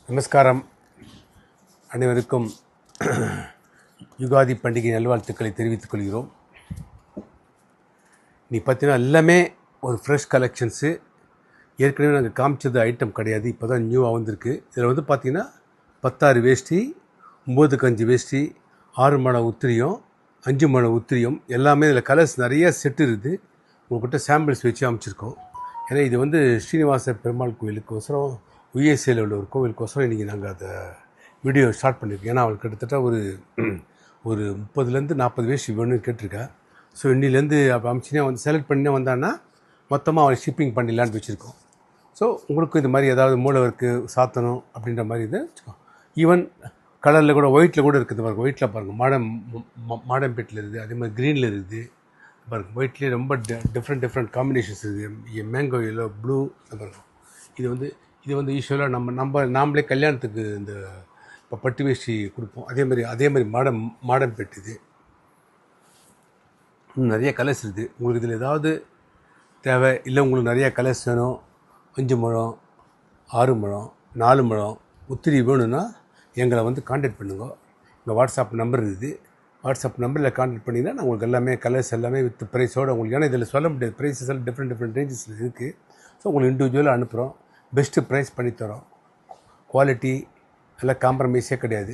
நமஸ்காரம். அனைவருக்கும் யுகாதி பண்டிகை நல்வாழ்த்துக்களை தெரிவித்துக் கொள்கிறோம். நீ பார்த்தீங்கன்னா எல்லாமே ஒரு ஃப்ரெஷ் கலெக்ஷன்ஸு. ஏற்கனவே நாங்கள் காமிச்சது ஐட்டம் கிடையாது, இப்போ தான் நியூவாக வந்திருக்கு. இதில் வந்து பார்த்திங்கன்னா 16 வேஷ்டி, 9 கஞ்சி வேஷ்டி, 6 மண உத்திரியம், 5 மண உத்திரியம், எல்லாமே இதில் கலர்ஸ் நிறைய செட்டு இருக்குது. உங்கள்கிட்ட சாம்பிள்ஸ் வச்சு அமைச்சிருக்கோம். ஏன்னா இது வந்து ஸ்ரீனிவாச பெருமாள் கோயிலுக்கோசரம், உயர்சியில் உள்ள ஒரு கோவிலுக்கோசரம் இன்றைக்கி நாங்கள் அதை வீடியோ ஸ்டார்ட் பண்ணியிருக்கோம். ஏன்னா அவளுக்கு கிட்டத்தட்ட ஒரு 30லேருந்து 40 வேஷ்டி வேணும்னு கேட்டிருக்கா. ஸோ இன்னிலேருந்து அப்போ அமிச்சினே வந்து செலக்ட் பண்ணினே வந்தான்னா மொத்தமாக அவள் ஷிப்பிங் பண்ணிடலான்னு வச்சுருக்கோம். ஸோ உங்களுக்கு இது மாதிரி ஏதாவது மூளை ஒர்க்கு சாத்தணும் அப்படின்ற மாதிரி இதை வச்சுக்கோ. ஈவன் கலரில் கூட ஒயிட்டில் கூட இருக்குது பாருங்கள். ஒயிட்டில் பாருங்கள், மாடம் பெட்டில் இருக்குது, அதே மாதிரி க்ரீனில் இருக்குது பாருங்கள். ஒயிட்லேயே ரொம்ப டிஃப்ரெண்ட் காம்பினேஷன்ஸ் இருக்குது. மேங்கோ எல்லோ, ப்ளூ பாருங்கள். இது வந்து யூஸ்வலாக நாமளே கல்யாணத்துக்கு இந்த இப்போ பட்டு வேஷ்டி கொடுப்போம். அதே மாதிரி மாடம் பெட்டு. இது நிறைய கலர்ஸ் இருக்குது. உங்களுக்கு இதில் ஏதாவது தேவை இல்லை, உங்களுக்கு நிறையா கலர்ஸ் வேணும், 5 முழம், 6 முழம், 4 முழம் உத்திரி வேணும்னா எங்களை வந்து காண்டாக்ட் பண்ணுங்க. எங்கள் வாட்ஸ்அப் நம்பர் இருக்குது. வாட்ஸ்அப் நம்பரில் காண்டாக்ட் பண்ணிங்கன்னா நான் உங்களுக்கு எல்லாமே கலர்ஸ் எல்லாமே வித் ப்ரைஸோடு உங்களுக்கு, ஏன்னா இதில் சொல்ல முடியாது, ப்ரைஸஸ் எல்லாம் டிஃப்ரெண்ட் ரேஞ்சஸில் இருக்குது. ஸோ உங்களுக்கு இண்டிவிஜுவலாக அனுப்புகிறோம். பெஸ்ட்டு ப்ரைஸ் பண்ணித்தரோம். குவாலிட்டி எல்லாம் காம்ப்ரமைஸே கிடையாது.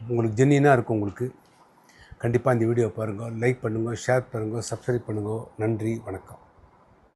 உங்களுக்கு ஜென்னினாக இருக்கும். உங்களுக்கு கண்டிப்பாக இந்த வீடியோ பாருங்கள், லைக் பண்ணுங்கள், ஷேர் பண்ணுங்கள், சப்ஸ்கிரைப் பண்ணுங்கள். நன்றி, வணக்கம்.